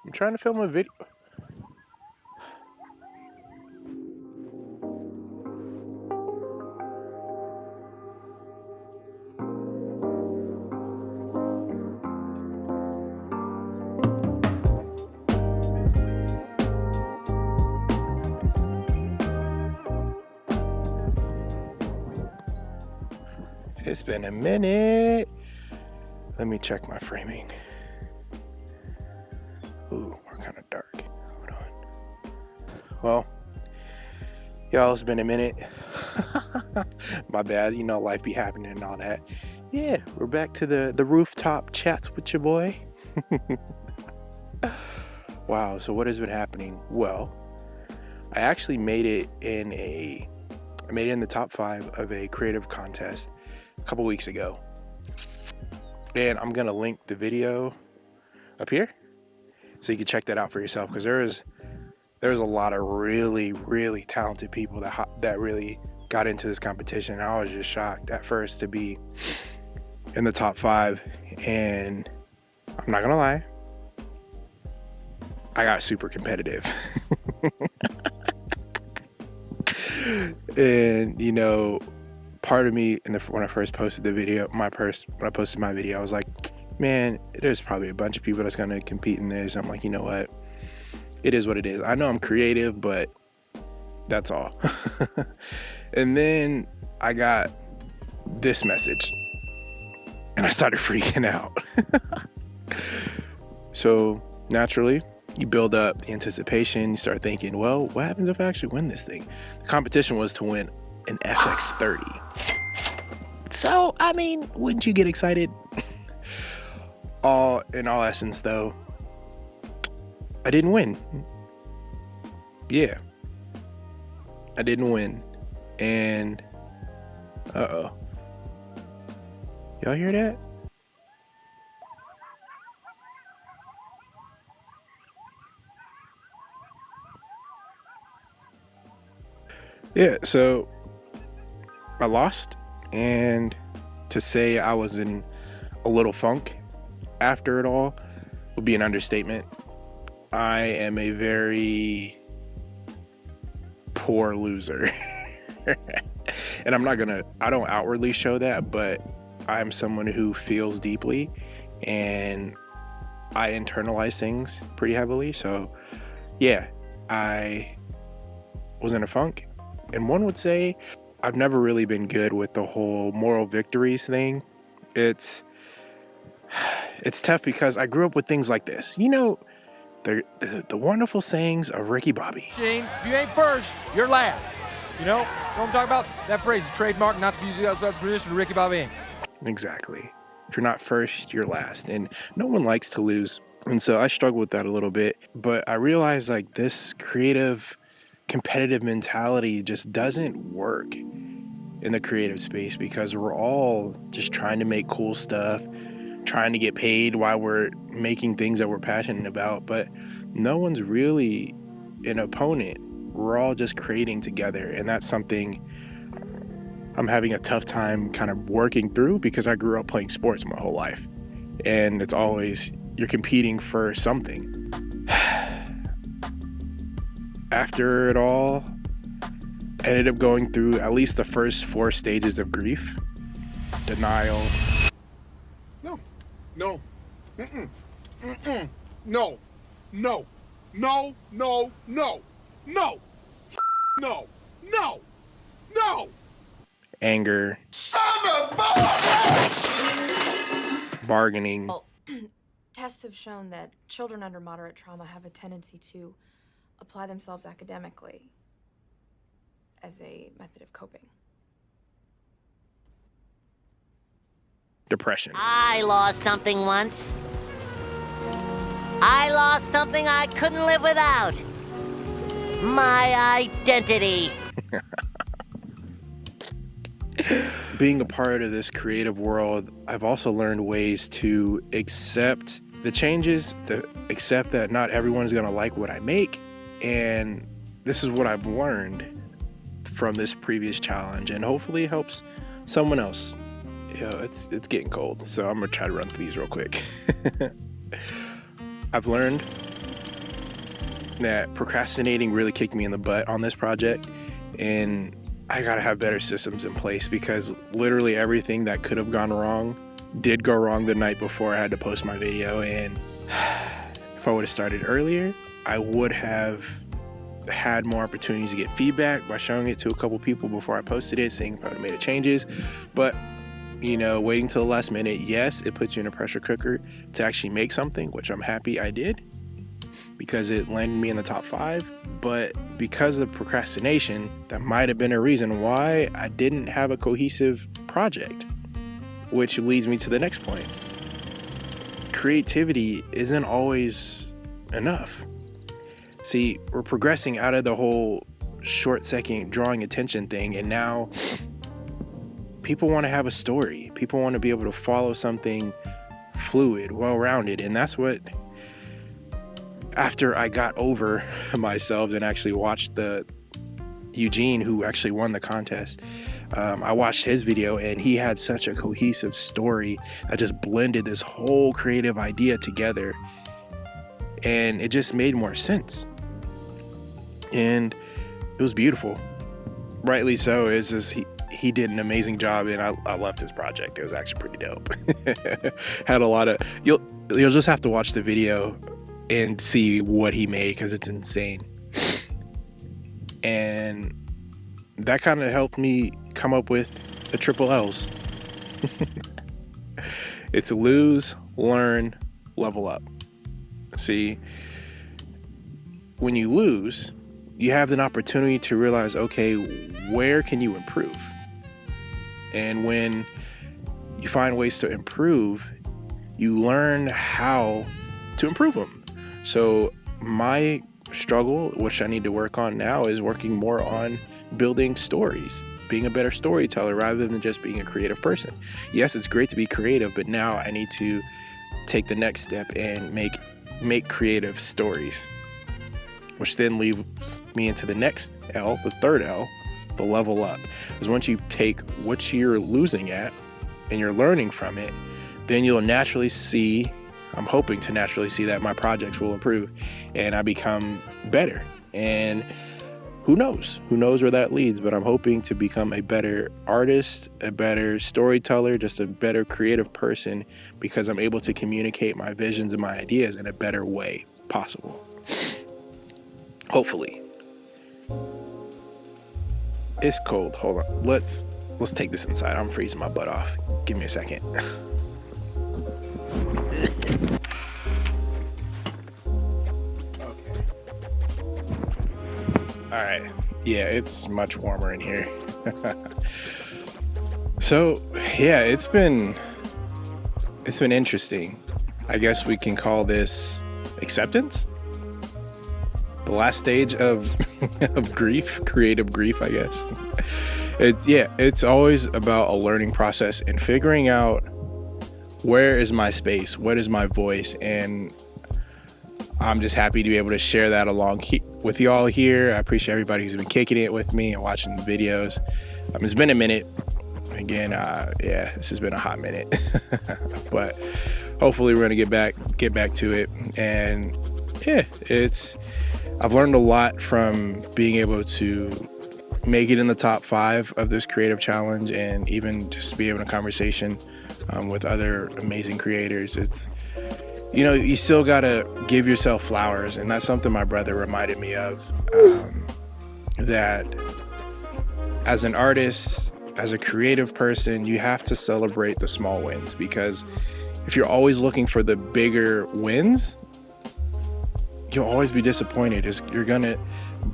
I'm trying to film a video. It's been a minute. Let me check my framing. Ooh, we're kind of dark. Hold on. Well, y'all, it's been a minute. My bad, you know, life be happening and all that. Yeah, we're back to the Rooftop Chats with your boy. Wow, so what has been happening? Well, I actually made it in the top 5 of a creative contest a couple weeks ago. And I'm gonna link the video up here so you can check that out for yourself, because there's a lot of really talented people that really got into this competition. I was just shocked at first to be in the top 5, and I'm not gonna lie, I got super competitive. And you know, part of me when I first posted the video, when I posted my video, I was like, man, there's probably a bunch of people that's gonna compete in this. I'm like, you know what? It is what it is. I know I'm creative, but that's all. And then I got this message and I started freaking out. So naturally, you build up the anticipation. You start thinking, well, what happens if I actually win this thing? The competition was to win an FX30. So, I mean, wouldn't you get excited? In all essence, though, I didn't win. Yeah, I didn't win. And y'all hear that? Yeah, so I lost, and to say I was in a little funk after it all would be an understatement. I am a very poor loser. And I don't outwardly show that, but I'm someone who feels deeply and I internalize things pretty heavily. So yeah, I was in a funk. And one would say I've never really been good with the whole moral victories thing. It's tough because I grew up with things like this. You know, the wonderful sayings of Ricky Bobby. Shane, if you ain't first, you're last. You know what I'm talking about? That phrase is trademark, not to use the tradition of Ricky Bobby. Exactly. If you're not first, you're last. And no one likes to lose. And so I struggle with that a little bit. But I realized like this creative, competitive mentality just doesn't work in the creative space, because we're all just trying to make cool stuff, trying to get paid while we're making things that we're passionate about. But no one's really an opponent. We're all just creating together. And that's something I'm having a tough time kind of working through, because I grew up playing sports my whole life. And it's always, you're competing for something. After it all, I ended up going through at least the first 4 stages of grief. Denial. No. Mm-mm. No. No. No. No. No. No. No. No. No. Anger. Son of a bitch! Bargaining. Well, tests have shown that children under moderate trauma have a tendency to apply themselves academically as a method of coping. Depression. I lost something once. I lost something I couldn't live without. My identity. Being a part of this creative world, I've also learned ways to accept the changes, to accept that not everyone's gonna like what I make. And this is what I've learned from this previous challenge, and hopefully it helps someone else. You know, it's getting cold, so I'm gonna try to run through these real quick. I've learned that procrastinating really kicked me in the butt on this project, and I gotta have better systems in place, because literally everything that could have gone wrong did go wrong the night before I had to post my video. And if I would have started earlier, I would have had more opportunities to get feedback by showing it to a couple people before I posted it, seeing if I would have made changes. But waiting till the last minute, yes, it puts you in a pressure cooker to actually make something, which I'm happy I did, because it landed me in the top 5. But because of procrastination, that might have been a reason why I didn't have a cohesive project, which leads me to the next point. Creativity isn't always enough. See, we're progressing out of the whole short second drawing attention thing, and now people want to have a story. People want to be able to follow something fluid, well-rounded, and that's what, after I got over myself and actually watched the Eugene, who actually won the contest, I watched his video, and he had such a cohesive story that just blended this whole creative idea together, and it just made more sense, and it was beautiful. Rightly so. It's just he did an amazing job, and I loved his project. It was actually pretty dope. Had a lot of, you'll just have to watch the video and see what he made, because it's insane. And that kind of helped me come up with the triple L's. It's lose, learn, level up. See, when you lose, you have an opportunity to realize, okay, where can you improve? And when you find ways to improve, you learn how to improve them. So my struggle, which I need to work on now, is working more on building stories, being a better storyteller rather than just being a creative person. Yes, it's great to be creative, but now I need to take the next step and make creative stories, which then leads me into the next L, the third L, the level up. Because once you take what you're losing at and you're learning from it, then you'll naturally see, I'm hoping to naturally see, that my projects will improve and I become better. And who knows where that leads, but I'm hoping to become a better artist, a better storyteller, just a better creative person, because I'm able to communicate my visions and my ideas in a better way possible. Hopefully. It's cold. Hold on. Let's take this inside. I'm freezing my butt off. Give me a second. Okay. All right. Yeah, it's much warmer in here. So, yeah, it's been interesting. I guess we can call this acceptance. The last stage of grief, creative grief, I guess. It's always about a learning process and figuring out, where is my space, what is my voice, and I'm just happy to be able to share that along with you all here. I appreciate everybody who's been kicking it with me and watching the videos. It's been a minute. Again, this has been a hot minute, but hopefully we're gonna get back to it. And yeah, I've learned a lot from being able to make it in the top 5 of this creative challenge, and even just be having a conversation with other amazing creators. It's, you still gotta give yourself flowers, and that's something my brother reminded me of, that as an artist, as a creative person, you have to celebrate the small wins, because if you're always looking for the bigger wins, you'll always be disappointed. You're gonna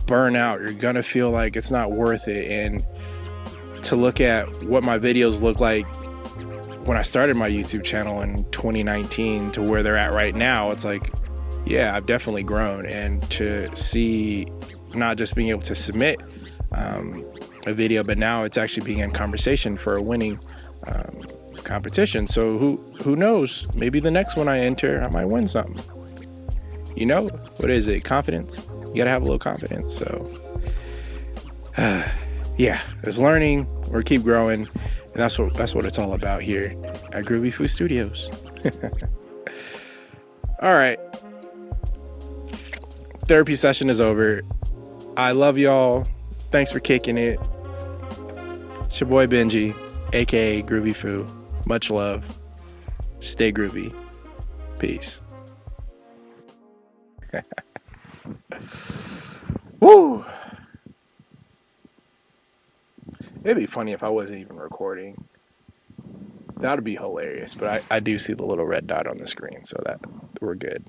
burn out. You're gonna feel like it's not worth it. And to look at what my videos look like when I started my YouTube channel in 2019 to where they're at right now, it's like, yeah, I've definitely grown. And to see not just being able to submit a video, but now it's actually being in conversation for a winning competition. So who knows? Maybe the next one I enter, I might win something. What is it? Confidence. You gotta have a little confidence. So yeah, it's learning. We're keep growing, and that's what it's all about here at Groovy Food Studios. All right, Therapy session is over. I love y'all. Thanks for kicking it. It's your boy Benji, aka Groovy Foo. Much love. Stay groovy. Peace. Woo! It'd be funny if I wasn't even recording. That would be hilarious, but I do see the little red dot on the screen, so that we're good.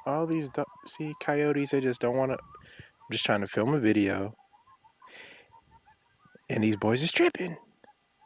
All these see coyotes, they just don't want to. I'm just trying to film a video, and these boys is tripping.